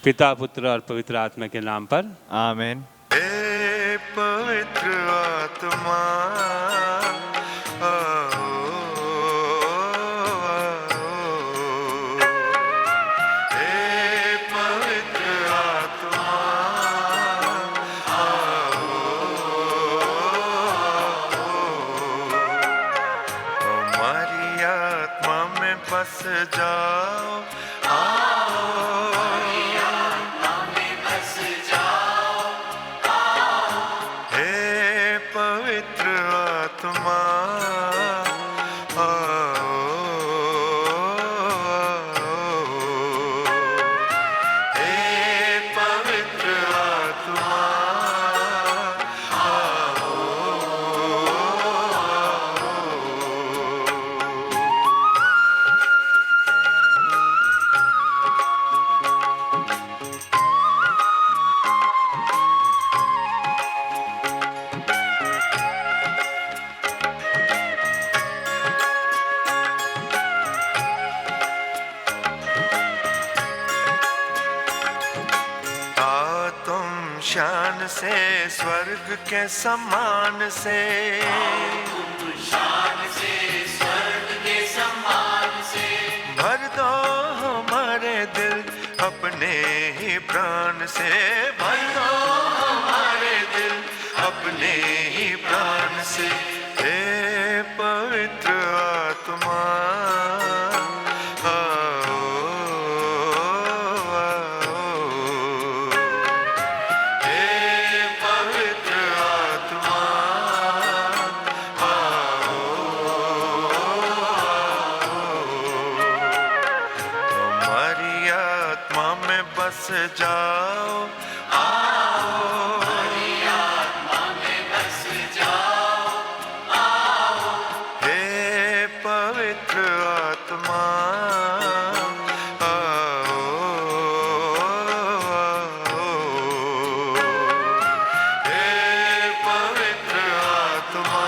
पिता, पुत्र और पवित्र आत्मा के नाम पर आमीन। हे पवित्र आत्मा आओ, हे पवित्र आत्मा आओ, हमारी आत्मा में बस जाओ, हे पवित्र आत्मा आओ, हे पवित्र आत्मा आओ। आओ तुम शान से स्वर्ग के समान से, भर दो हमारे दिल अपने ही प्राण से, भर दो हमारे दिल अपने ही प्राण से, हे पवित्र आत्मा आओ, हे पवित्र आत्मा हमारी आत्मा में बस जाओ, हे पवित्र आत्मा आओ, हे पवित्र आत्मा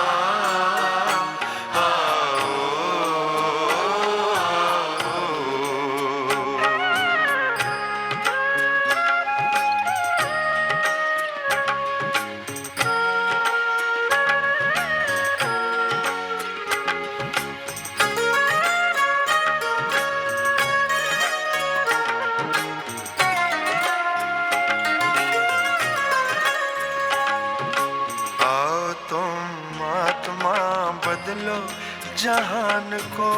आओ तुम आत्मा बदलो जहान को,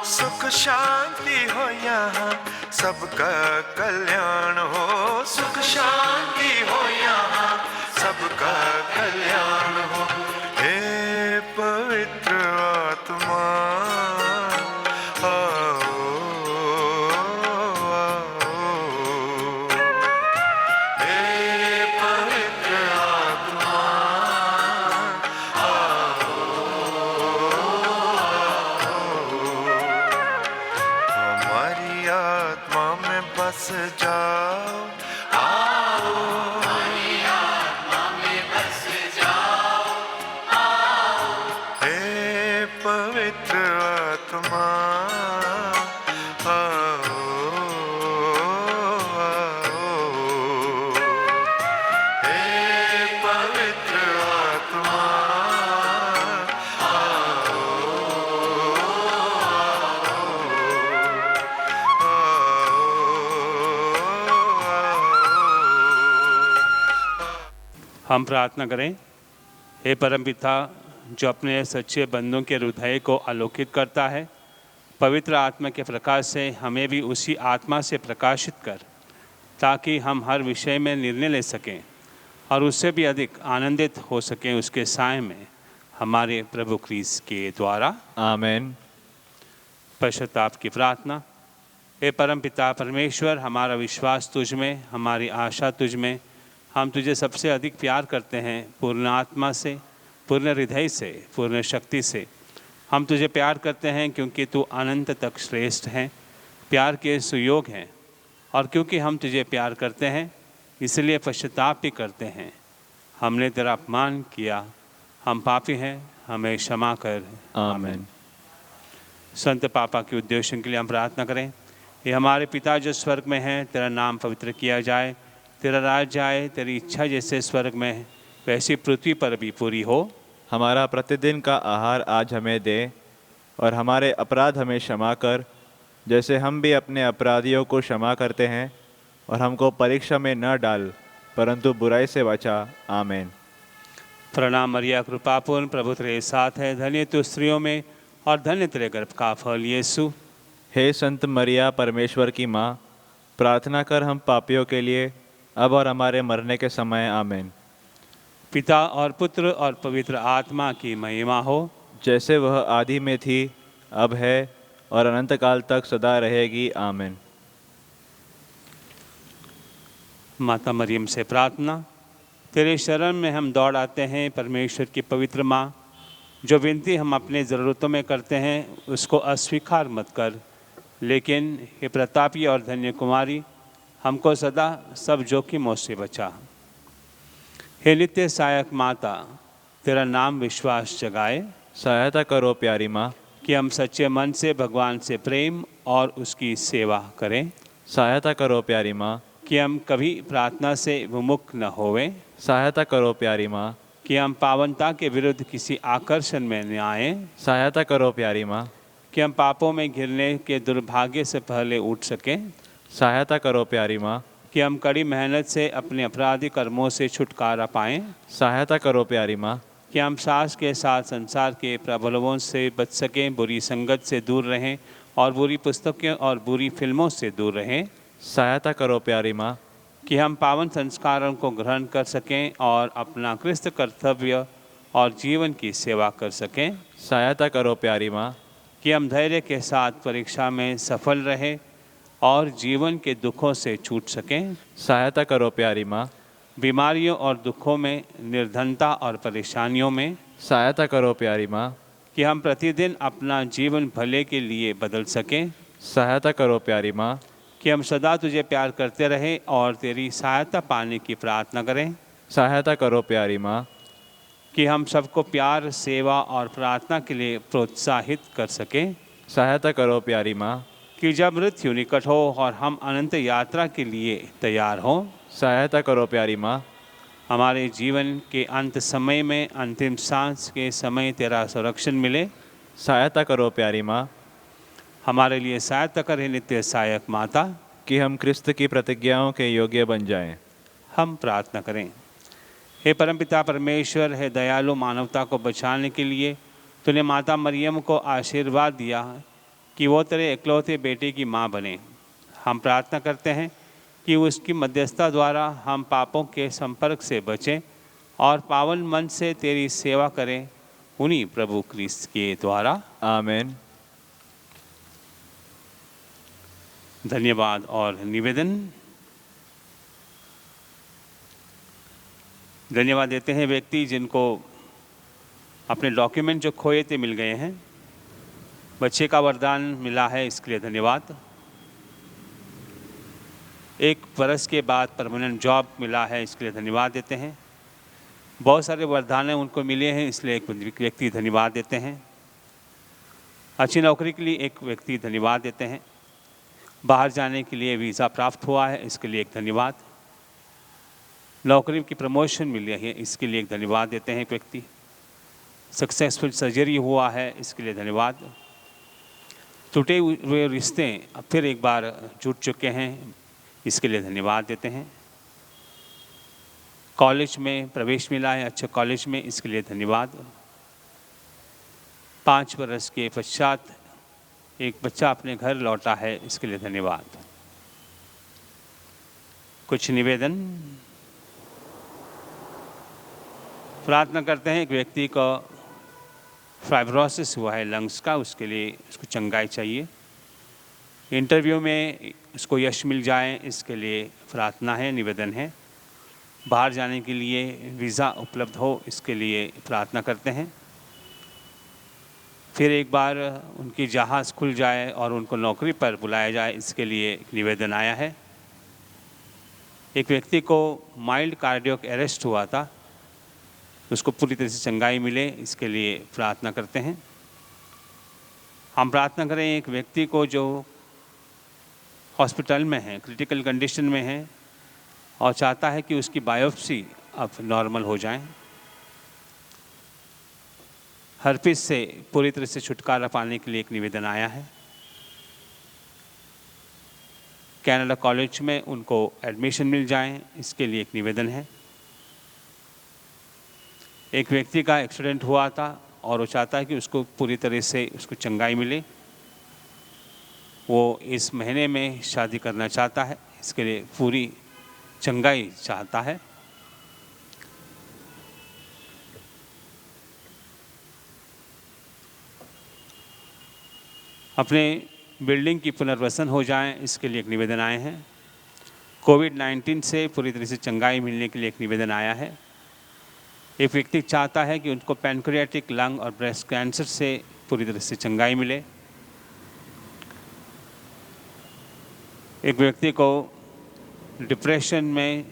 सुख शांति हो यहाँ सबका कल्याण हो, सुख शांति हो यहाँ सबका कल्याण हो, हे पवित्र आत्मा आओ, हे पवित्र आत्मा हमारी आत्मा में बस जाओ, हे पवित्र आत्मा आओ, हे पवित्र आत्मा हम प्रार्थना करें। हे परमपिता, जो अपने सच्चे बंदों के हृदय को आलोकित करता है, पवित्र आत्मा के प्रकाश से हमें भी उसी आत्मा से प्रकाशित कर, ताकि हम हर विषय में निर्णय ले सकें और उससे भी अधिक आनंदित हो सकें उसके साय में, हमारे प्रभु क्रीस्त के द्वारा। आमीन। पश्चाताप की प्रार्थना। हे परमपिता परमेश्वर, हमारा विश्वास तुझ में, हमारी आशा तुझ में, हम तुझे सबसे अधिक प्यार करते हैं। पूर्ण आत्मा से, पूर्ण हृदय से, पूर्ण शक्ति से हम तुझे प्यार करते हैं, क्योंकि तू अनंत तक श्रेष्ठ है, प्यार के सुयोग हैं। और क्योंकि हम तुझे प्यार करते हैं, इसलिए पश्चाताप भी करते हैं। हमने तेरा अपमान किया, हम पापी हैं, हमें क्षमा कर। आमीन। संत पापा के उद्देश्यों के लिए हम प्रार्थना करें। ये हमारे पिता जो स्वर्ग में हैं, तेरा नाम पवित्र किया जाए, तेरा राज्य आए, तेरी इच्छा जैसे स्वर्ग में है वैसी पृथ्वी पर भी पूरी हो। हमारा प्रतिदिन का आहार आज हमें दे, और हमारे अपराध हमें क्षमा कर, जैसे हम भी अपने अपराधियों को क्षमा करते हैं, और हमको परीक्षा में न डाल, परंतु बुराई से बचा। आमीन। प्रणाम मरिया, कृपापूर्ण, प्रभु तेरे साथ है, धन्य तू स्त्रियों में और धन्य तेरे गर्भ का फल यीशु। हे संत मरिया, परमेश्वर की माँ, प्रार्थना कर हम पापियों के लिए, अब और हमारे मरने के समय। आमीन। पिता और पुत्र और पवित्र आत्मा की महिमा हो, जैसे वह आदि में थी, अब है, और अनंत काल तक सदा रहेगी। आमीन। माता मरियम से प्रार्थना। तेरे शरण में हम दौड़ आते हैं, परमेश्वर की पवित्र माँ। जो विनती हम अपने ज़रूरतों में करते हैं उसको अस्वीकार मत कर, लेकिन हे प्रतापी और धन्य कुमारी, हमको सदा सब जोखिमों से बचा। हे नित्य सहायक माता, तेरा नाम विश्वास जगाए सहायता करो प्यारी माँ, कि हम सच्चे मन से भगवान से प्रेम और उसकी सेवा करें, सहायता करो प्यारी माँ, कि हम कभी प्रार्थना से विमुख न होवें, सहायता करो प्यारी माँ, कि हम पावनता के विरुद्ध किसी आकर्षण में न आएं, सहायता करो प्यारी माँ, कि हम पापों में घिरने के दुर्भाग्य से पहले उठ सकें, सहायता करो प्यारी माँ, कि हम कड़ी मेहनत से अपने अपराधी कर्मों से छुटकारा पाएं, सहायता करो प्यारी माँ, कि हम सास के साथ संसार के प्रबलवों से बच सकें, बुरी संगत से दूर रहें और बुरी पुस्तकों और बुरी फिल्मों से दूर रहें, सहायता करो प्यारी माँ, कि हम पावन संस्कारों को ग्रहण कर सकें और अपना क्रिस्त कर्तव्य और जीवन की सेवा कर सकें, सहायता करो प्यारी माँ, कि हम धैर्य के साथ परीक्षा में सफल रहें और जीवन के दुखों से छूट सकें, सहायता करो प्यारी माँ, बीमारियों और दुखों में, निर्धनता और परेशानियों में, सहायता करो प्यारी माँ, कि हम प्रतिदिन अपना जीवन भले के लिए बदल सकें, सहायता करो प्यारी माँ, कि हम सदा तुझे प्यार करते रहें और तेरी सहायता पाने की प्रार्थना करें, सहायता करो प्यारी माँ, कि हम सबको प्यार, सेवा और प्रार्थना के लिए प्रोत्साहित कर सकें, सहायता करो प्यारी माँ, कि जब मृत्यु निकट हो और हम अनंत यात्रा के लिए तैयार हों, सहायता करो प्यारी माँ, हमारे जीवन के अंत समय में, अंतिम सांस के समय तेरा संरक्षण मिले। सहायता करो प्यारी माँ, हमारे लिए सहायता करे नित्य सहायक माता, कि हम क्रिस्त की प्रतिज्ञाओं के योग्य बन जाएं। हम प्रार्थना करें। हे परमपिता परमेश्वर, है दयालु, मानवता को बचाने के लिए तूने माता मरियम को आशीर्वाद दिया कि वो तेरे इकलौते बेटे की माँ बने। हम प्रार्थना करते हैं कि उसकी मध्यस्थता द्वारा हम पापों के संपर्क से बचें और पावन मन से तेरी सेवा करें, उन्हीं प्रभु क्रिस्त के द्वारा। आमीन। धन्यवाद और निवेदन। धन्यवाद देते हैं व्यक्ति जिनको अपने डॉक्यूमेंट जो खोए थे मिल गए हैं। बच्चे का वरदान मिला है, इसके लिए धन्यवाद। 1 बरस के बाद परमानेंट जॉब मिला है, इसके लिए धन्यवाद देते हैं। बहुत सारे वरदान उनको मिले हैं, इसलिए एक व्यक्ति धन्यवाद देते हैं। अच्छी नौकरी के लिए एक व्यक्ति धन्यवाद देते हैं। बाहर जाने के लिए वीज़ा प्राप्त हुआ है, इसके लिए एक धन्यवाद। नौकरी की प्रमोशन मिली है, इसके लिए एक धन्यवाद देते हैं एक व्यक्ति। सक्सेसफुल सर्जरी हुआ है, इसके लिए धन्यवाद। टूटे हुए रिश्ते अब फिर एक बार जुट चुके हैं, इसके लिए धन्यवाद देते हैं। कॉलेज में प्रवेश मिला है, अच्छे कॉलेज में, इसके लिए धन्यवाद। 5 बरस के पश्चात एक बच्चा अपने घर लौटा है, इसके लिए धन्यवाद। कुछ निवेदन। प्रार्थना करते हैं, एक व्यक्ति को फाइब्रोसिस हुआ है लंग्स का, उसके लिए उसको चंगाई चाहिए। इंटरव्यू में उसको यश मिल जाए, इसके लिए प्रार्थना है, निवेदन है। बाहर जाने के लिए वीज़ा उपलब्ध हो, इसके लिए प्रार्थना करते हैं। फिर एक बार उनकी जहाज़ खुल जाए और उनको नौकरी पर बुलाया जाए, इसके लिए एक निवेदन आया है। एक व्यक्ति को माइल्ड कार्डियक अरेस्ट हुआ था, उसको पूरी तरह से चंगाई मिले, इसके लिए प्रार्थना करते हैं। हम प्रार्थना करें एक व्यक्ति को जो हॉस्पिटल में है, क्रिटिकल कंडीशन में है और चाहता है कि उसकी बायोप्सी अब नॉर्मल हो जाए। हर्पिस से पूरी तरह से छुटकारा पाने के लिए एक निवेदन आया है। कनाडा कॉलेज में उनको एडमिशन मिल जाए, इसके लिए एक निवेदन है। एक व्यक्ति का एक्सीडेंट हुआ था और वो चाहता है कि उसको पूरी तरह से उसको चंगाई मिले। वो इस महीने में शादी करना चाहता है, इसके लिए पूरी चंगाई चाहता है। अपने बिल्डिंग की पुनर्वसन हो जाए, इसके लिए एक निवेदन आए हैं। कोविड-19 से पूरी तरह से चंगाई मिलने के लिए एक निवेदन आया है। एक व्यक्ति चाहता है कि उनको पैनक्रियाटिक, लंग और ब्रेस्ट कैंसर से पूरी तरह से चंगाई मिले। एक व्यक्ति को डिप्रेशन में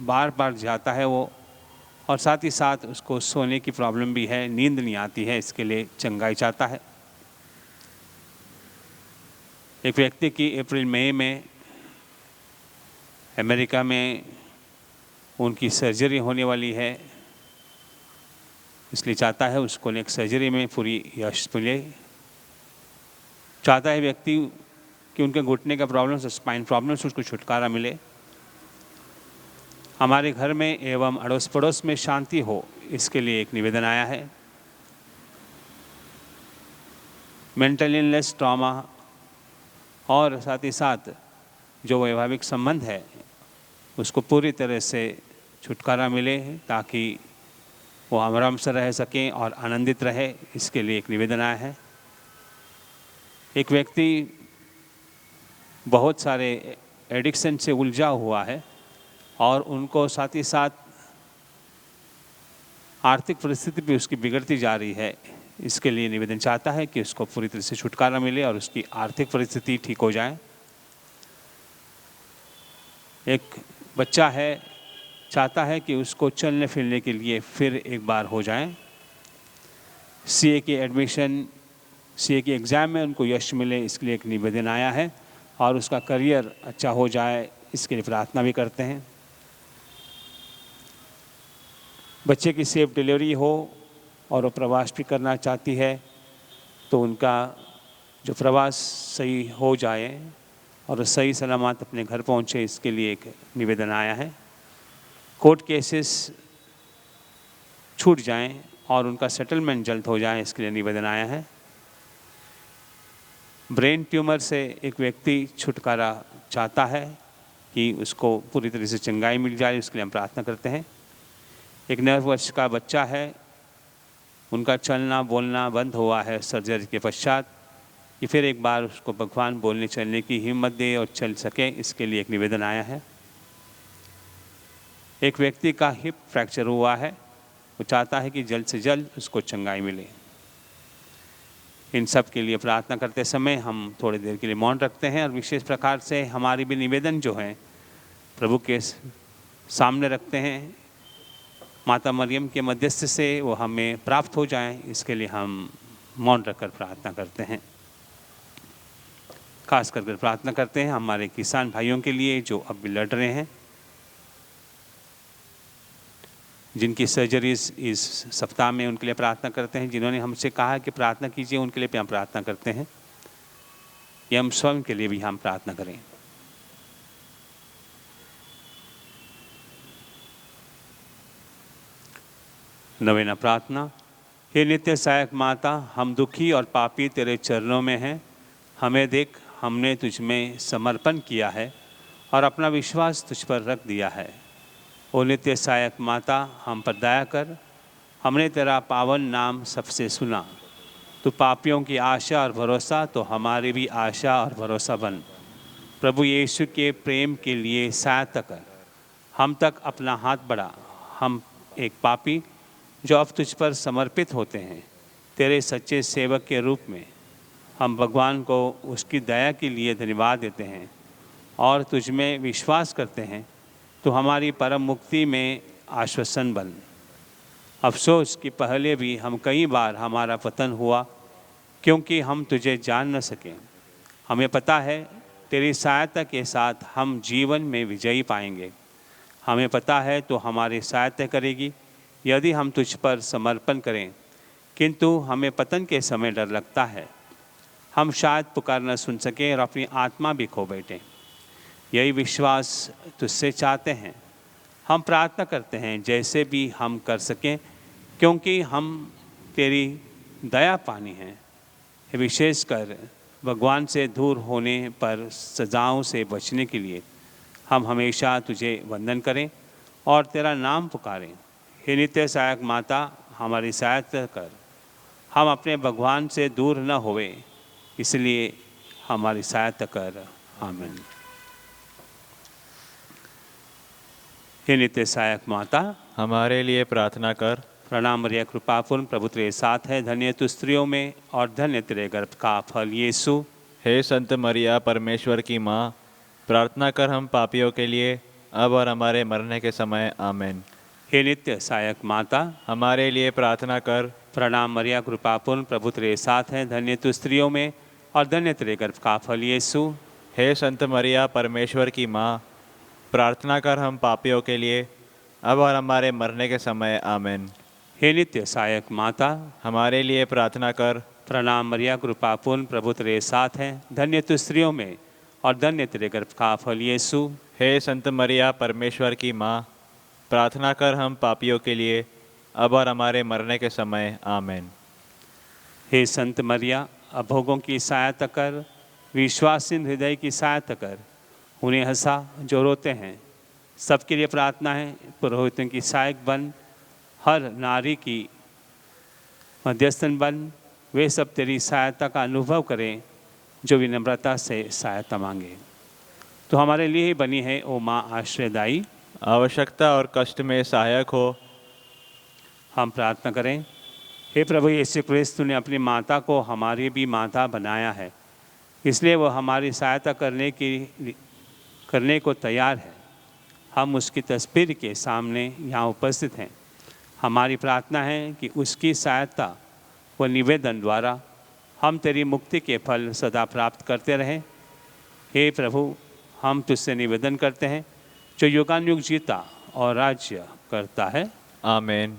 बार बार जाता है वो, और साथ ही साथ उसको सोने की प्रॉब्लम भी है, नींद नहीं आती है, इसके लिए चंगाई चाहता है। एक व्यक्ति की अप्रैल मई में अमेरिका में उनकी सर्जरी होने वाली है, इसलिए चाहता है उसको एक सर्जरी में पूरी यश मिले। चाहता है व्यक्ति कि उनके घुटने का प्रॉब्लम, स्पाइन प्रॉब्लम से उसको छुटकारा मिले। हमारे घर में एवं अड़ोस पड़ोस में शांति हो, इसके लिए एक निवेदन आया है। मेंटल इलनेस, ट्रॉमा और साथ ही साथ जो वैवाहिक संबंध है उसको पूरी तरह से छुटकारा मिले, ताकि वो आराम से रह सकें और आनंदित रहे, इसके लिए एक निवेदन आया है। एक व्यक्ति बहुत सारे एडिक्शन से उलझा हुआ है और उनको साथ ही साथ आर्थिक परिस्थिति भी उसकी बिगड़ती जा रही है, इसके लिए निवेदन चाहता है कि उसको पूरी तरह से छुटकारा मिले और उसकी आर्थिक परिस्थिति ठीक हो जाए। एक बच्चा है, चाहता है कि उसको चलने फिरने के लिए फिर एक बार हो जाए। सीए की एडमिशन, सीए की एग्ज़ाम में उनको यश मिले, इसके लिए एक निवेदन आया है और उसका करियर अच्छा हो जाए, इसके लिए प्रार्थना भी करते हैं। बच्चे की सेफ डिलीवरी हो और वो प्रवास भी करना चाहती है, तो उनका जो प्रवास सही हो जाए और सही सलामत अपने घर पहुँचे, इसके लिए एक निवेदन आया है। कोर्ट केसेस छूट जाएं और उनका सेटलमेंट जल्द हो जाए, इसके लिए निवेदन आया है। ब्रेन ट्यूमर से एक व्यक्ति छुटकारा चाहता है कि उसको पूरी तरह से चंगाई मिल जाए, इसके लिए हम प्रार्थना करते हैं। एक 9 वर्ष का बच्चा है, उनका चलना बोलना बंद हुआ है सर्जरी के पश्चात, कि फिर एक बार उसको भगवान बोलने चलने की हिम्मत दे और चल सके, इसके लिए एक निवेदन आया है। एक व्यक्ति का हिप फ्रैक्चर हुआ है, वो चाहता है कि जल्द से जल्द उसको चंगाई मिले। इन सब के लिए प्रार्थना करते समय हम थोड़ी देर के लिए मौन रखते हैं और विशेष प्रकार से हमारी भी निवेदन जो है प्रभु के सामने रखते हैं। माता मरियम के मध्यस्थ से वो हमें प्राप्त हो जाएं, इसके लिए हम मौन रखकर प्रार्थना करते हैं। खास करके प्रार्थना करते हैं हमारे किसान भाइयों के लिए जो अब भी लड़ रहे हैं, जिनकी सर्जरीज इस सप्ताह में, उनके लिए प्रार्थना करते हैं। जिन्होंने हमसे कहा कि प्रार्थना कीजिए, उनके लिए भी हम प्रार्थना करते हैं। या हम स्वयं के लिए भी हम प्रार्थना करें। नवेना प्रार्थना। हे नित्य सहायक माता, हम दुखी और पापी तेरे चरणों में हैं। हमें देख, हमने तुझ में समर्पण किया है और अपना विश्वास तुझ पर रख दिया है। ओ नित्य सहायक माता, हम पर दया कर। हमने तेरा पावन नाम सबसे सुना। तू पापियों की आशा और भरोसा, तो हमारी भी आशा और भरोसा बन। प्रभु यीशु के प्रेम के लिए सहायता कर। हम तक अपना हाथ बढ़ा। हम एक पापी जो अब तुझ पर समर्पित होते हैं, तेरे सच्चे सेवक के रूप में हम भगवान को उसकी दया के लिए धन्यवाद देते हैं और तुझ में विश्वास करते हैं। तो हमारी परम मुक्ति में आश्वासन बन। अफसोस कि पहले भी हम कई बार हमारा पतन हुआ, क्योंकि हम तुझे जान न सकें। हमें पता है तेरी सहायता के साथ हम जीवन में विजयी पाएंगे। हमें पता है तो हमारी सहायता करेगी यदि हम तुझ पर समर्पण करें, किंतु हमें पतन के समय डर लगता है। हम शायद पुकार न सुन सकें और अपनी आत्मा भी खो बैठें। यही विश्वास तुझसे चाहते हैं। हम प्रार्थना करते हैं जैसे भी हम कर सकें, क्योंकि हम तेरी दया पानी हैं। विशेषकर भगवान से दूर होने पर सजाओं से बचने के लिए हम हमेशा तुझे वंदन करें और तेरा नाम पुकारें। हे नित्य सहायक माता, हमारी सहायता कर। हम अपने भगवान से दूर न होवे, इसलिए हमारी सहायता कर। आमीन। हे नित्य सहायक माता, हमारे लिए प्रार्थना कर। प्रणाम मरिया, कृपापूर्ण, प्रभु तेरे साथ है। धन्य तू स्त्रियों में और धन्य तेरे गर्भ का फल यीशु। हे संत मरिया, परमेश्वर की माँ, प्रार्थना कर हम पापियों के लिए, अब और हमारे मरने के समय। आमीन। हे नित्य सहायक माता, हमारे लिए प्रार्थना कर। प्रणाम मरिया, कृपापूर्ण, प्रभु तेरे साथ है। धन्य तू स्त्रियों में और धन्य तेरे गर्भ का फल यीशु। हे संत मरिया, परमेश्वर की माँ, प्रार्थना कर हम पापियों के लिए, अब और हमारे मरने के समय। आमीन। हे नित्य सहायक माता, हमारे लिए प्रार्थना कर। प्रणाम मरिया, कृपापूर्ण, प्रभु तेरे साथ है। धन्य तू स्त्रियों में और धन्य तेरे गर्भ का फल यीशु। हे संत मरिया, परमेश्वर की माँ, प्रार्थना कर हम पापियों के लिए, अब और हमारे मरने के समय। आमीन। हे संत मरिया, अभोगों की सहायता कर, विश्वासीन हृदय की सहायता कर, उन्हें हंसा जो रोते हैं। सबके लिए प्रार्थना है। पुरोहितों की सहायक बन, हर नारी की मध्यस्थन बन। वे सब तेरी सहायता का अनुभव करें जो विनम्रता से सहायता मांगे। तो हमारे लिए ही बनी है ओ माँ आश्रयदायी। आवश्यकता और कष्ट में सहायक हो। हम प्रार्थना करें। हे प्रभु यीशु क्रिस्त, तूने अपनी माता को हमारी भी माता बनाया है, इसलिए वो हमारी सहायता करने को तैयार है। हम उसकी तस्वीर के सामने यहाँ उपस्थित हैं। हमारी प्रार्थना है कि उसकी सहायता व निवेदन द्वारा हम तेरी मुक्ति के फल सदा प्राप्त करते रहें। हे प्रभु, हम तुझसे निवेदन करते हैं जो युगानुयुग जीता और राज्य करता है। आमीन।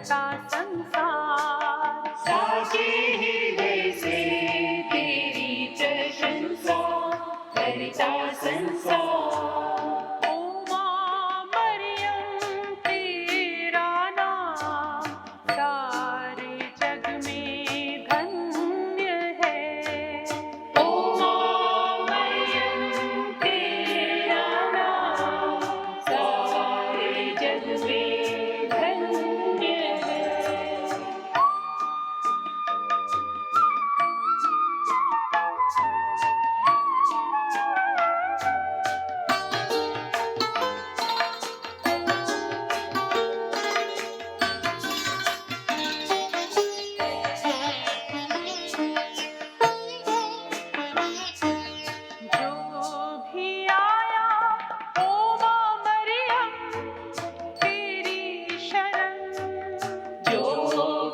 करता संसार, साचे हृदय से तेरी प्रशंसा करता संसार। ओ माँ मरियम तेरा नाम सारे जग में धन्य है। ओ माँ मरियम तेरा नाम सारे जग में धन्य है। जो भी आया ओ माँ मरियम तेरी शरण, जो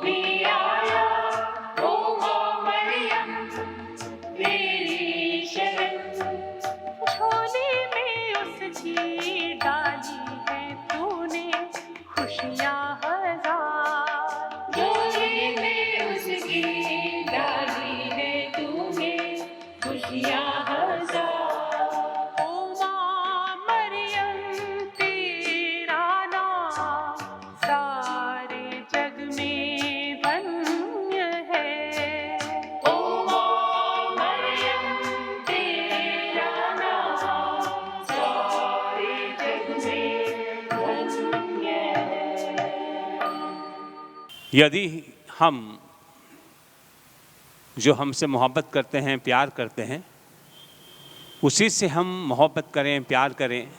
भी आया ओ माँ मरियम तेरी शरण। झोली में उसकी डाली है तूने खुशियाँ हजार, झोली में उसकी डाली है तूने खुशियाँ हजार। ओ माँ मरियम तेरा नाम सारे जग में धन्य है। ओ माँ मरियम तेरा नाम सारे जग में धन्य है। यदि हम जो हमसे मोहब्बत करते हैं, प्यार करते हैं, उसी से हम मोहब्बत करें, प्यार करें,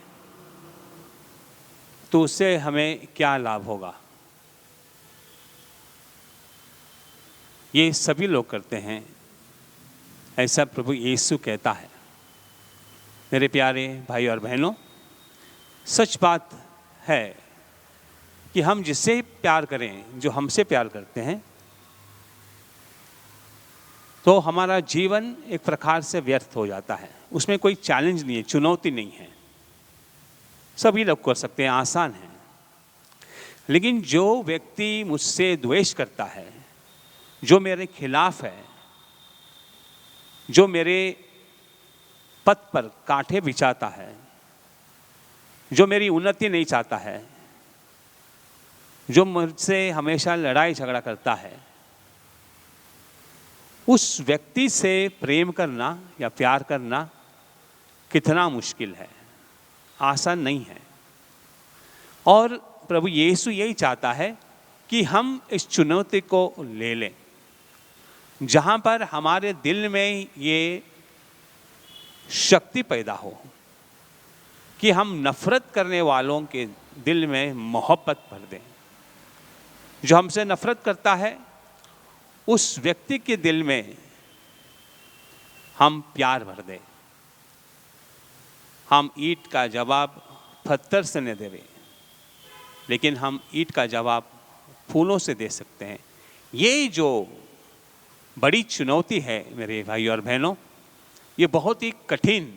तो उससे हमें क्या लाभ होगा? ये सभी लोग करते हैं, ऐसा प्रभु यीशु कहता है। मेरे प्यारे भाई और बहनों, सच बात है कि हम जिससे प्यार करें, जो हमसे प्यार करते हैं, तो हमारा जीवन एक प्रकार से व्यर्थ हो जाता है। उसमें कोई चैलेंज नहीं है, चुनौती नहीं है, सभी लोग कर सकते हैं, आसान है। लेकिन जो व्यक्ति मुझसे द्वेष करता है, जो मेरे खिलाफ है, जो मेरे पथ पर कांटे बिछाता है, जो मेरी उन्नति नहीं चाहता है, जो मुझसे हमेशा लड़ाई झगड़ा करता है, उस व्यक्ति से प्रेम करना या प्यार करना कितना मुश्किल है, आसान नहीं है। और प्रभु यीशु यही चाहता है कि हम इस चुनौती को ले लें, जहाँ पर हमारे दिल में ये शक्ति पैदा हो कि हम नफरत करने वालों के दिल में मोहब्बत भर दें। जो हमसे नफरत करता है, उस व्यक्ति के दिल में हम प्यार भर दें। हम ईंट का जवाब पत्थर से न दें, लेकिन हम ईंट का जवाब फूलों से दे सकते हैं। ये जो बड़ी चुनौती है मेरे भाई और बहनों, ये बहुत ही कठिन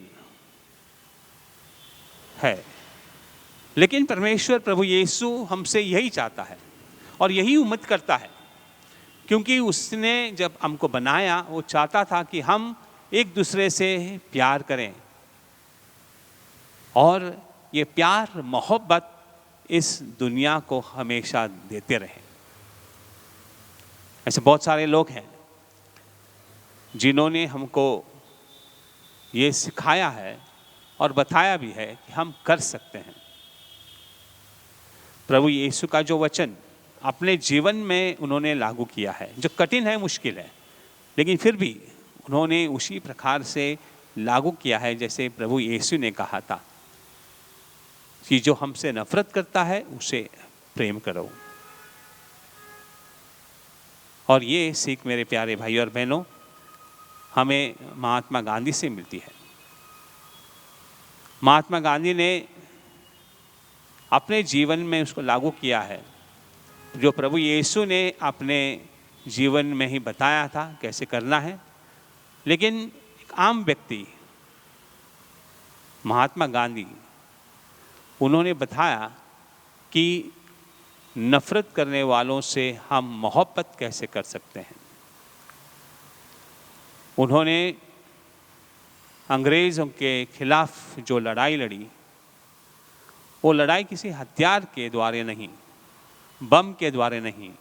है, लेकिन परमेश्वर प्रभु यीशु हमसे यही चाहता है और यही उम्मीद करता है, क्योंकि उसने जब हमको बनाया, वो चाहता था कि हम एक दूसरे से प्यार करें और ये प्यार मोहब्बत इस दुनिया को हमेशा देते रहे। ऐसे बहुत सारे लोग हैं जिन्होंने हमको ये सिखाया है और बताया भी है कि हम कर सकते हैं। प्रभु यीशु का जो वचन अपने जीवन में उन्होंने लागू किया है, जो कठिन है, मुश्किल है, लेकिन फिर भी उन्होंने उसी प्रकार से लागू किया है जैसे प्रभु यीशु ने कहा था कि जो हमसे नफरत करता है उसे प्रेम करो। और ये सीख मेरे प्यारे भाई और बहनों हमें महात्मा गांधी से मिलती है। महात्मा गांधी ने अपने जीवन में उसको लागू किया है, जो प्रभु यीशु ने अपने जीवन में ही बताया था कैसे करना है। लेकिन एक आम व्यक्ति महात्मा गांधी, उन्होंने बताया कि नफरत करने वालों से हम मोहब्बत कैसे कर सकते हैं। उन्होंने अंग्रेज़ों के खिलाफ जो लड़ाई लड़ी, वो लड़ाई किसी हथियार के द्वारा नहीं, बम के द्वारा नहीं,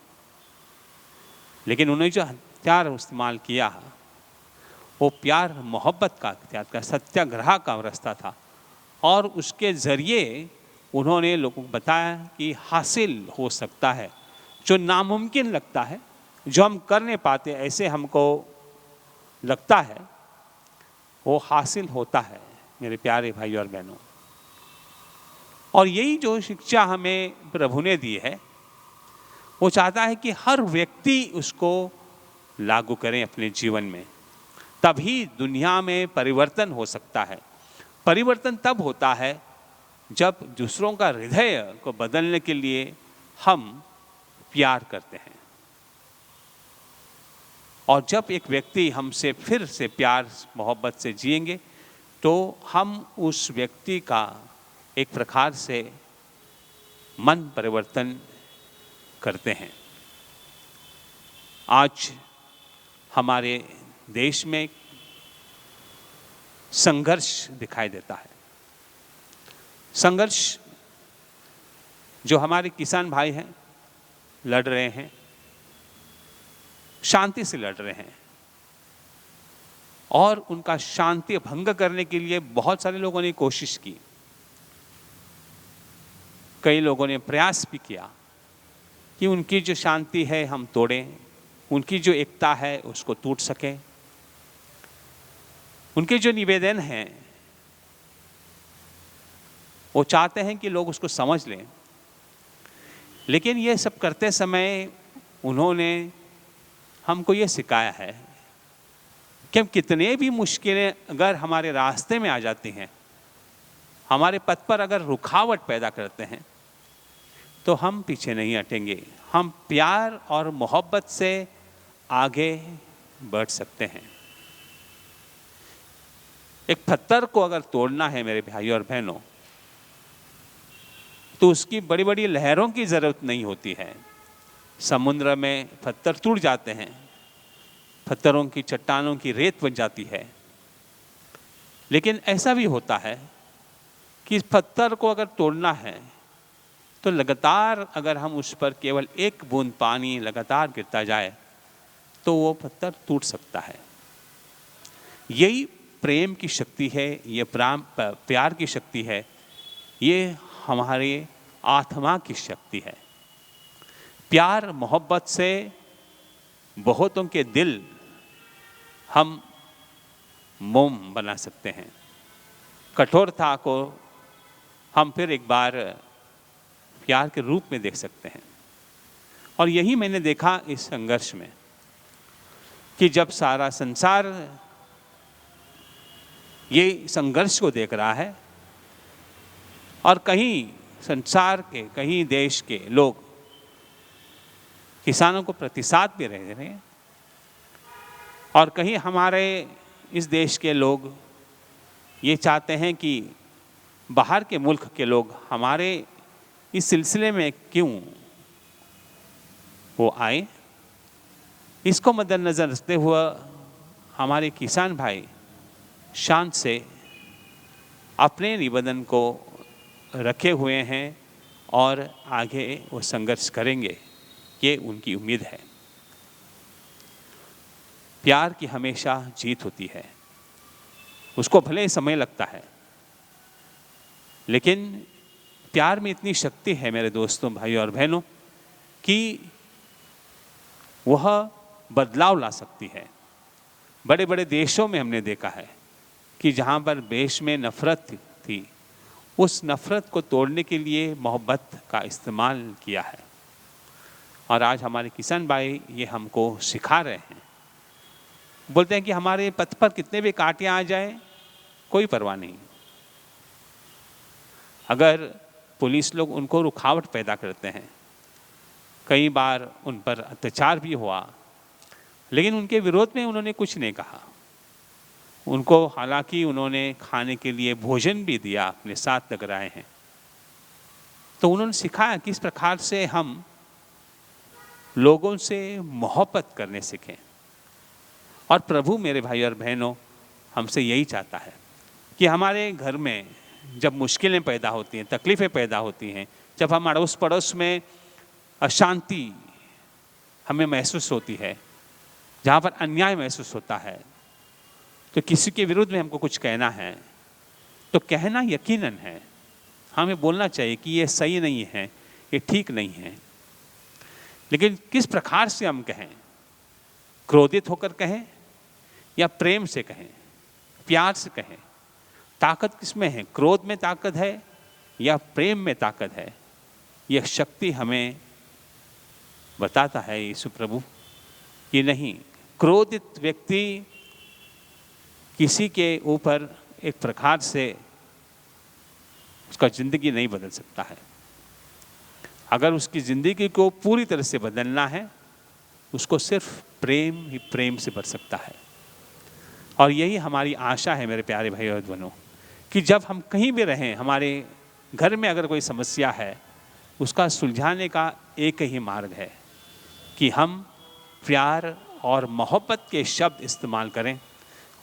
लेकिन उन्होंने जो हथियार इस्तेमाल किया वो प्यार मोहब्बत का हथियार का, सत्याग्रह का रास्ता था। और उसके ज़रिए उन्होंने लोगों को बताया कि हासिल हो सकता है जो नामुमकिन लगता है, जो हम कर नहीं पाते ऐसे हमको लगता है, वो हासिल होता है मेरे प्यारे भाई और बहनों। और यही जो शिक्षा हमें प्रभु ने दी है, वो चाहता है कि हर व्यक्ति उसको लागू करें अपने जीवन में, तभी दुनिया में परिवर्तन हो सकता है। परिवर्तन तब होता है जब दूसरों का हृदय को बदलने के लिए हम प्यार करते हैं। और जब एक व्यक्ति हमसे फिर से प्यार मोहब्बत से जिएंगे तो हम उस व्यक्ति का एक प्रकार से मन परिवर्तन करते हैं। आज हमारे देश में संघर्ष दिखाई देता है। संघर्ष जो हमारे किसान भाई हैं लड़ रहे हैं, शांति से लड़ रहे हैं, और उनका शांति भंग करने के लिए बहुत सारे लोगों ने कोशिश की। कई लोगों ने प्रयास भी किया कि उनकी जो शांति है हम तोड़ें, उनकी जो एकता है उसको टूट सके। उनके जो निवेदन हैं वो चाहते हैं कि लोग उसको समझ लें, लेकिन ये सब करते समय उन्होंने हमको ये सिखाया है कि हम कितने भी मुश्किलें अगर हमारे रास्ते में आ जाती हैं, हमारे पथ पर अगर रुकावट पैदा करते हैं, तो हम पीछे नहीं हटेंगे। हम प्यार और मोहब्बत से आगे बढ़ सकते हैं। एक पत्थर को अगर तोड़ना है मेरे भाई और बहनों, तो उसकी बड़ी बड़ी लहरों की ज़रूरत नहीं होती है। समुद्र में पत्थर टूट जाते हैं, पत्थरों की चट्टानों की रेत बन जाती है, लेकिन ऐसा भी होता है कि इस पत्थर को अगर तोड़ना है तो लगातार अगर हम उस पर केवल एक बूंद पानी लगातार गिरता जाए तो वो पत्थर टूट सकता है। यही प्रेम की शक्ति है, ये प्यार की शक्ति है, ये हमारे आत्मा की शक्ति है। प्यार मोहब्बत से बहुतों के दिल हम मोम बना सकते हैं। कठोरता को हम फिर एक बार प्यार के रूप में देख सकते हैं। और यही मैंने देखा इस संघर्ष में कि जब सारा संसार ये संघर्ष को देख रहा है और कहीं संसार के कहीं देश के लोग किसानों को प्रतिसाद भी रहे हैं, और कहीं हमारे इस देश के लोग ये चाहते हैं कि बाहर के मुल्क के लोग हमारे इस सिलसिले में क्यों वो आए। इसको मद्देनज़र रखते हुए हमारे किसान भाई शांत से अपने निवेदन को रखे हुए हैं और आगे वो संघर्ष करेंगे, ये उनकी उम्मीद है। प्यार की हमेशा जीत होती है, उसको भले ही समय लगता है, लेकिन प्यार में इतनी शक्ति है मेरे दोस्तों, भाइयों और बहनों, कि वह बदलाव ला सकती है। बड़े बड़े देशों में हमने देखा है कि जहाँ पर देश में नफ़रत थी, उस नफ़रत को तोड़ने के लिए मोहब्बत का इस्तेमाल किया है। और आज हमारे किसान भाई ये हमको सिखा रहे हैं। बोलते हैं कि हमारे पथ पर कितने भी कांटे आ जाए कोई परवाह नहीं। अगर पुलिस लोग उनको रुकावट पैदा करते हैं, कई बार उन पर अत्याचार भी हुआ, लेकिन उनके विरोध में उन्होंने कुछ नहीं कहा। उनको हालांकि उन्होंने खाने के लिए भोजन भी दिया, अपने साथ लगाए हैं। तो उन्होंने सिखाया किस प्रकार से हम लोगों से मोहब्बत करने सीखें। और प्रभु मेरे भाई और बहनों हमसे यही चाहता है कि हमारे घर में जब मुश्किलें पैदा होती हैं, तकलीफ़ें पैदा होती हैं, जब हम अड़ोस पड़ोस में अशांति हमें महसूस होती है, जहाँ पर अन्याय महसूस होता है, तो किसी के विरुद्ध में हमको कुछ कहना है तो कहना यकीनन है, हमें बोलना चाहिए कि ये सही नहीं है, ये ठीक नहीं है। लेकिन किस प्रकार से हम कहें? क्रोधित होकर कहें या प्रेम से कहें, प्यार से कहें? ताकत किसमें है? क्रोध में ताकत है या प्रेम में ताकत है? यह शक्ति हमें बताता है यीशु प्रभु कि नहीं, क्रोधित व्यक्ति किसी के ऊपर एक प्रकार से उसका ज़िंदगी नहीं बदल सकता है। अगर उसकी ज़िंदगी को पूरी तरह से बदलना है, उसको सिर्फ प्रेम ही प्रेम से बच सकता है। और यही हमारी आशा है मेरे प्यारे भाई और बहनों, कि जब हम कहीं भी रहें, हमारे घर में अगर कोई समस्या है, उसका सुलझाने का एक ही मार्ग है कि हम प्यार और मोहब्बत के शब्द इस्तेमाल करें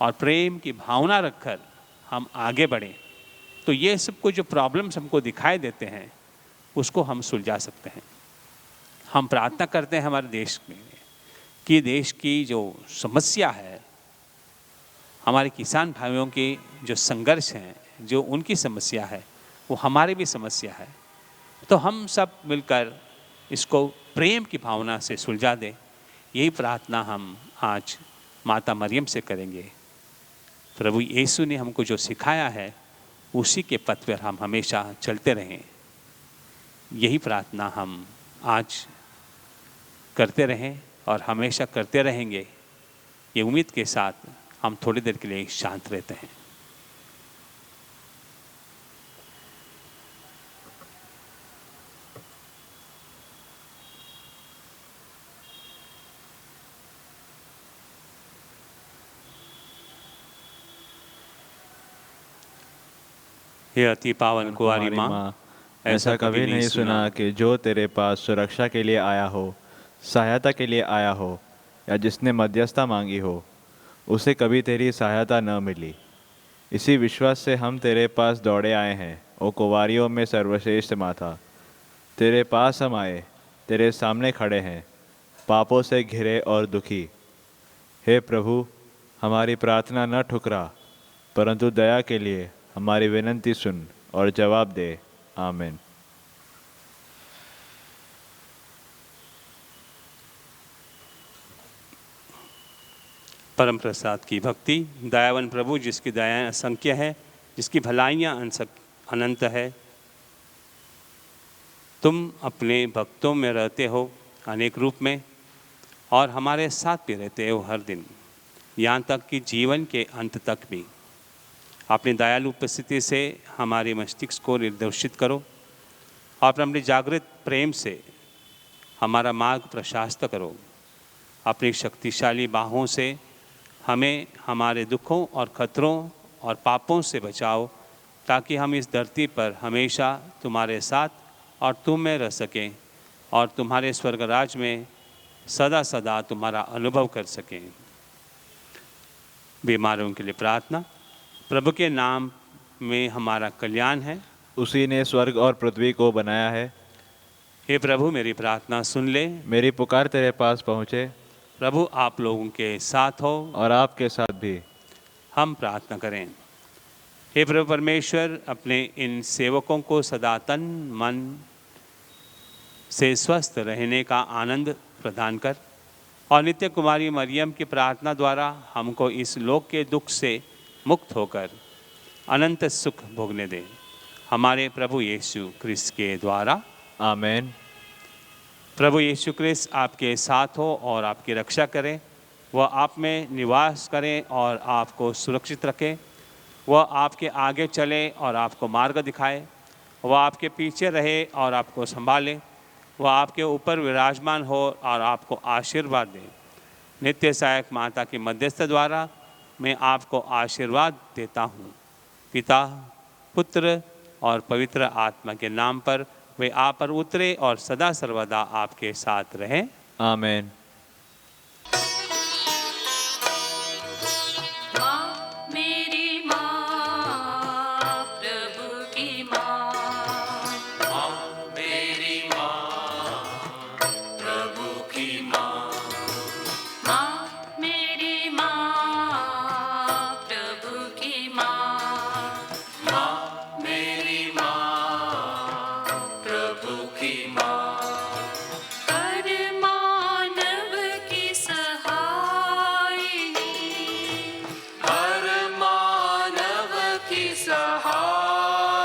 और प्रेम की भावना रखकर हम आगे बढ़ें। तो ये सब कुछ जो प्रॉब्लम्स हमको दिखाई देते हैं, उसको हम सुलझा सकते हैं। हम प्रार्थना करते हैं हमारे देश में कि देश की जो समस्या है, हमारे किसान भाइयों के जो संघर्ष हैं, जो उनकी समस्या है, वो हमारी भी समस्या है। तो हम सब मिलकर इसको प्रेम की भावना से सुलझा दें। यही प्रार्थना हम आज माता मरियम से करेंगे। प्रभु यीशु ने हमको जो सिखाया है, उसी के पथ पर हम हमेशा चलते रहें। यही प्रार्थना हम आज करते रहें और हमेशा करते रहेंगे। ये उम्मीद के साथ हम थोड़ी देर के लिए शांत रहते हैं। हे अति पावन कुंवारी माँ, ऐसा कभी नहीं सुना कि जो तेरे पास सुरक्षा के लिए आया हो, सहायता के लिए आया हो, या जिसने मध्यस्थता मांगी हो, उसे कभी तेरी सहायता न मिली। इसी विश्वास से हम तेरे पास दौड़े आए हैं, ओ कुंवारियों में सर्वश्रेष्ठ माता। तेरे पास हम आए, तेरे सामने खड़े हैं, पापों से घिरे और दुखी। हे प्रभु, हमारी प्रार्थना न ठुकरा, परंतु दया के लिए हमारी विनती सुन और जवाब दे। आमीन। परम प्रसाद की भक्ति। दयावान प्रभु, जिसकी दयाएं असंख्य है, जिसकी भलाइयाँ अनंत है, तुम अपने भक्तों में रहते हो अनेक रूप में और हमारे साथ भी रहते हो हर दिन, यहाँ तक कि जीवन के अंत तक भी। अपनी दयालु उपस्थिति से हमारे मस्तिष्क को निर्देशित करो और अपने जागृत प्रेम से हमारा मार्ग प्रशस्त करो। अपनी शक्तिशाली बाहों से हमें हमारे दुखों और खतरों और पापों से बचाओ, ताकि हम इस धरती पर हमेशा तुम्हारे साथ और तुम में रह सकें और तुम्हारे स्वर्ग राज में सदा सदा तुम्हारा अनुभव कर सकें। बीमारों के लिए प्रार्थना। प्रभु के नाम में हमारा कल्याण है, उसी ने स्वर्ग और पृथ्वी को बनाया है। हे प्रभु, मेरी प्रार्थना सुन ले। मेरी पुकार तेरे पास पहुँचे। प्रभु आप लोगों के साथ हो और आपके साथ भी। हम प्रार्थना करें। हे प्रभु परमेश्वर, अपने इन सेवकों को सदा तन मन से स्वस्थ रहने का आनंद प्रदान कर और नित्य कुमारी मरियम की प्रार्थना द्वारा हमको इस लोक के दुख से मुक्त होकर अनंत सुख भोगने दे। हमारे प्रभु यीशु क्रिस्त के द्वारा। आमीन। प्रभु यीशु क्रिस्त आपके साथ हो और आपकी रक्षा करें। वह आप में निवास करें और आपको सुरक्षित रखें। वह आपके आगे चले और आपको मार्ग दिखाए। वह आपके पीछे रहे और आपको संभाले। वह आपके ऊपर विराजमान हो और आपको आशीर्वाद दे। नित्य सहायक माता की मध्यस्थ द्वारा मैं आपको आशीर्वाद देता हूँ। पिता, पुत्र और पवित्र आत्मा के नाम पर वे आप पर उतरे और सदा सर्वदा आपके साथ रहें। आमीन। माँ मेरी माँ प्रभु की माँ, माँ मेरी माँ प्रभु की माँ, हर मानव की सहायिनी, हर मानव की सहायिनी,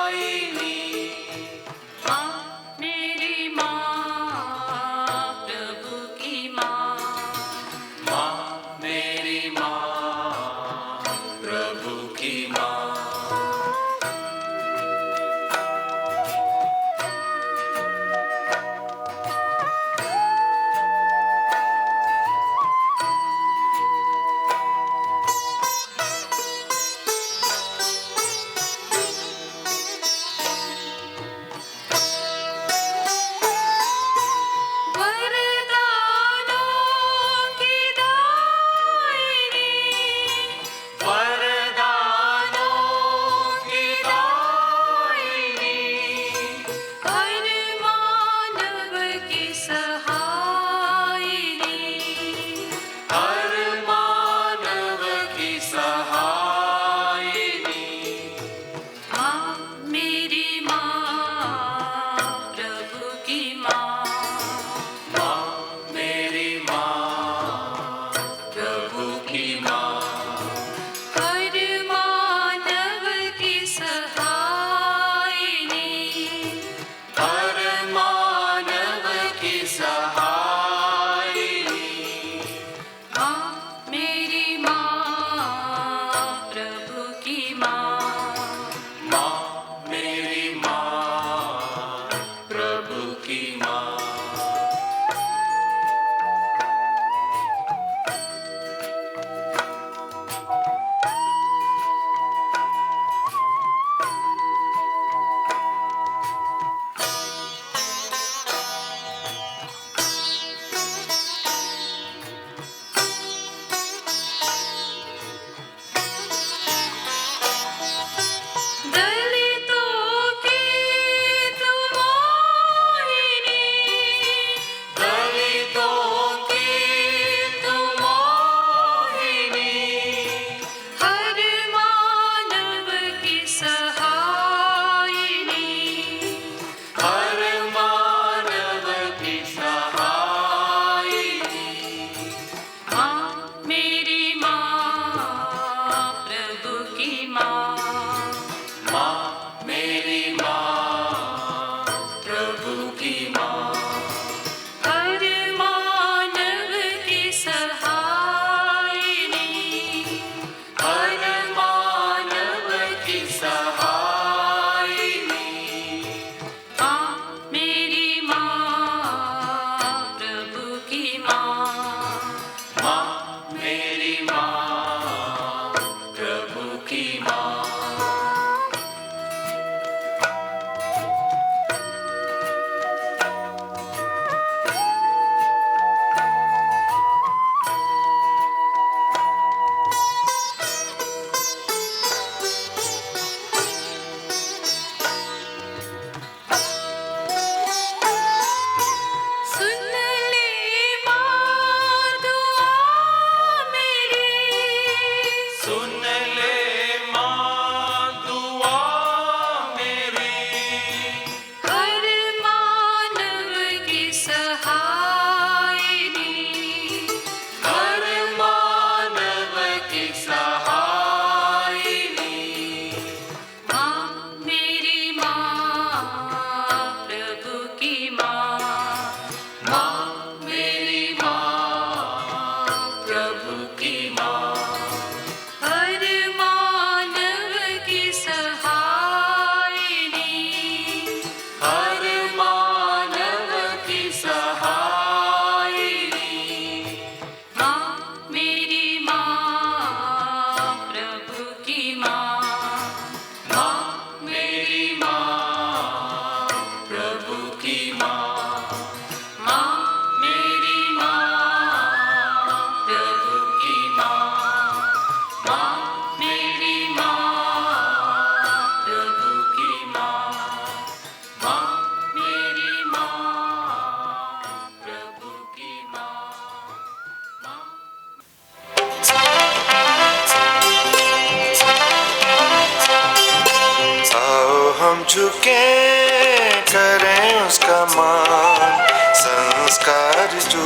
झुके करें उसका मान, संस्कार जो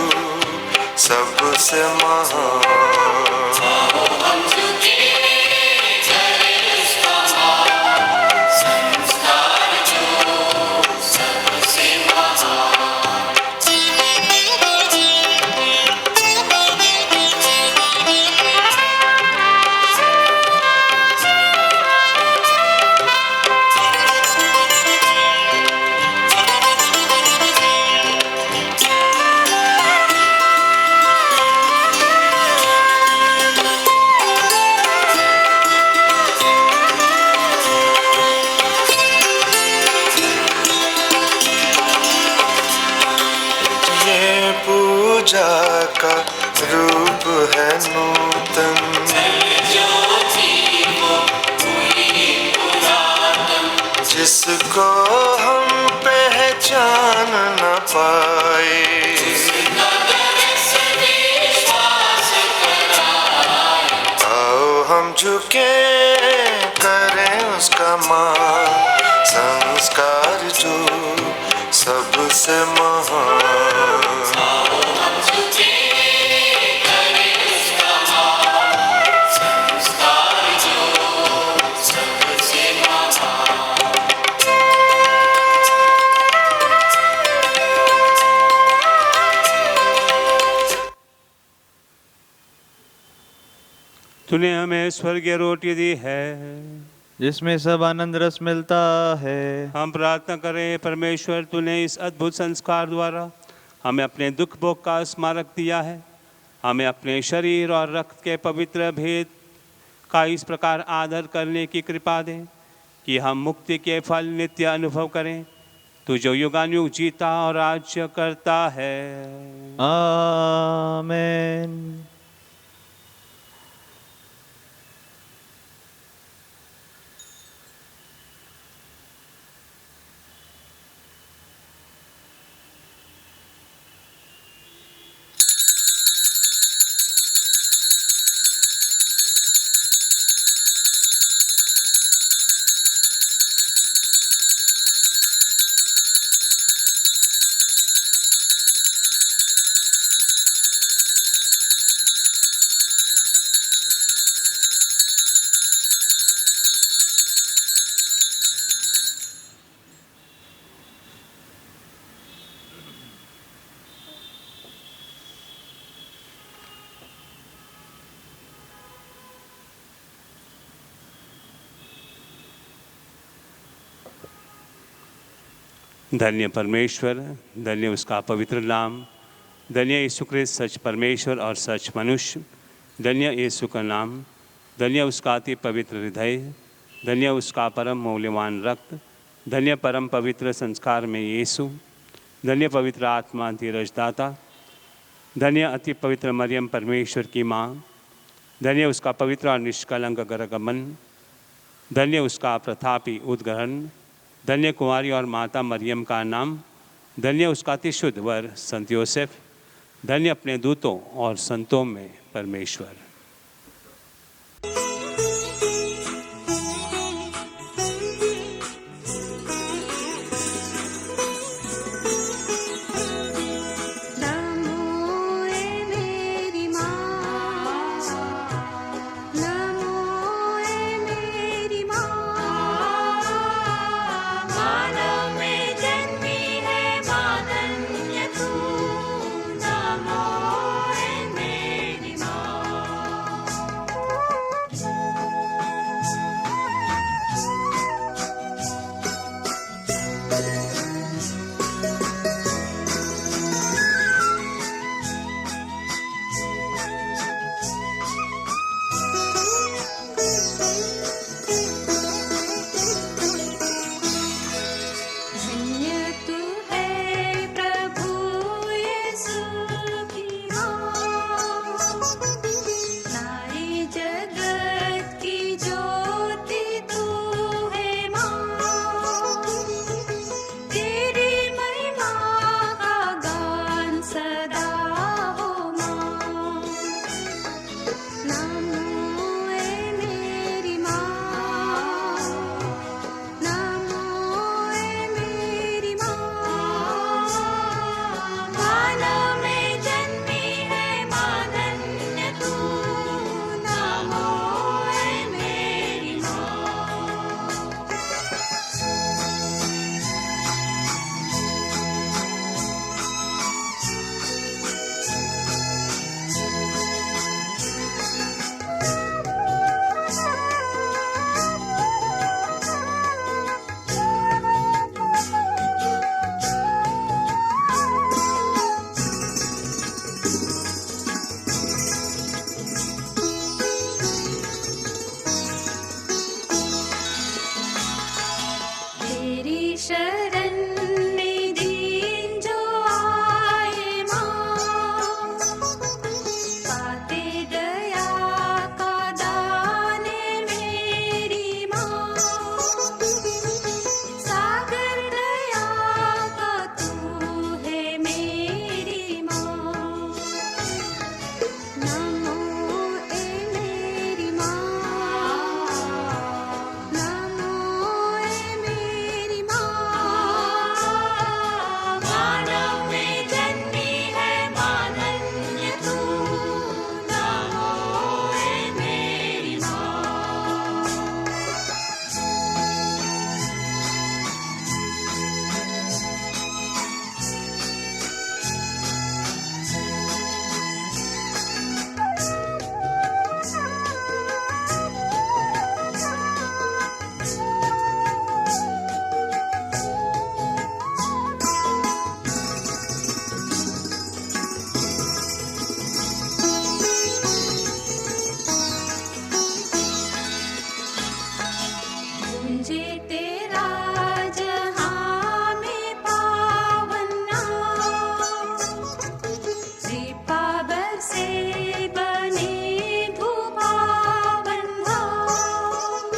सबसे महान। हम झुके करें उसका मान, संस्कार जो सबसे महान। ये पूजा का रूप है नूतन, जिसको हम पहचान न पाए। आओ हम झुके करें उसका मान, संस्कार जो सबसे महान। तूने हमें स्वर्गीय रोटी दी है, जिसमें सब आनंद रस मिलता है। हम प्रार्थना करें परमेश्वर, तूने इस अद्भुत संस्कार द्वारा हमें अपने दुख भोग का स्मारक दिया है। हमें अपने शरीर और रक्त के पवित्र भेद का इस प्रकार आदर करने की कृपा दे कि हम मुक्ति के फल नित्य अनुभव करें। तू जो युगानुयुग जीता और राज्य करता है। आमेन। धन्य परमेश्वर, धन्य उसका पवित्र नाम, धन्य यीशु क्रिस्त सच परमेश्वर और सच मनुष्य, धन्य यीशु का नाम, धन्य उसका अति पवित्र हृदय, धन्य उसका परम मौल्यवान रक्त, धन्य परम पवित्र संस्कार में यीशु, धन्य पवित्र आत्मा धीरजदाता, धन्य अति पवित्र मरियम परमेश्वर की माँ, धन्य उसका पवित्र और निष्कलंक गरगमन, धन्य उसका प्रतापी उद्गरण, धन्य कुंवारी और माता मरियम का नाम, धन्य उसका अति शुद्ध वर संत योसेफ, धन्य अपने दूतों और संतों में परमेश्वर। शरण में दीन जो आए माँ, पाते दया का दाने मेरी माँ, सागर दया का तू है मेरी माँ। नमो ए मेरी माँ, नमो ए मेरी माँ, मानव में जन्मी है मानन्य तू, नमो ए मेरी माँ। गूंजे तेरा जहाँ में पावन नाम, कृपा बरसे बने धूपावन धाम,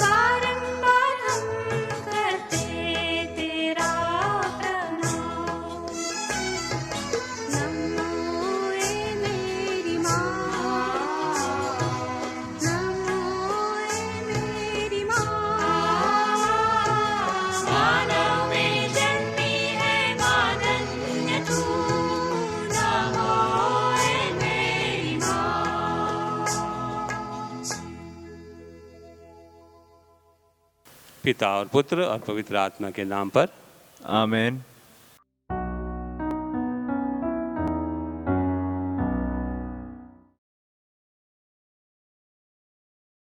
बारंबार हम करते तेरा प्रणाम। नमो ए मेरी माँ, नमो ए मेरी माँ, मानव में जन्मी है मानन्य तू, नमो ए मेरी माँ। पिता और पुत्र और पवित्र आत्मा के नाम पर आमीन।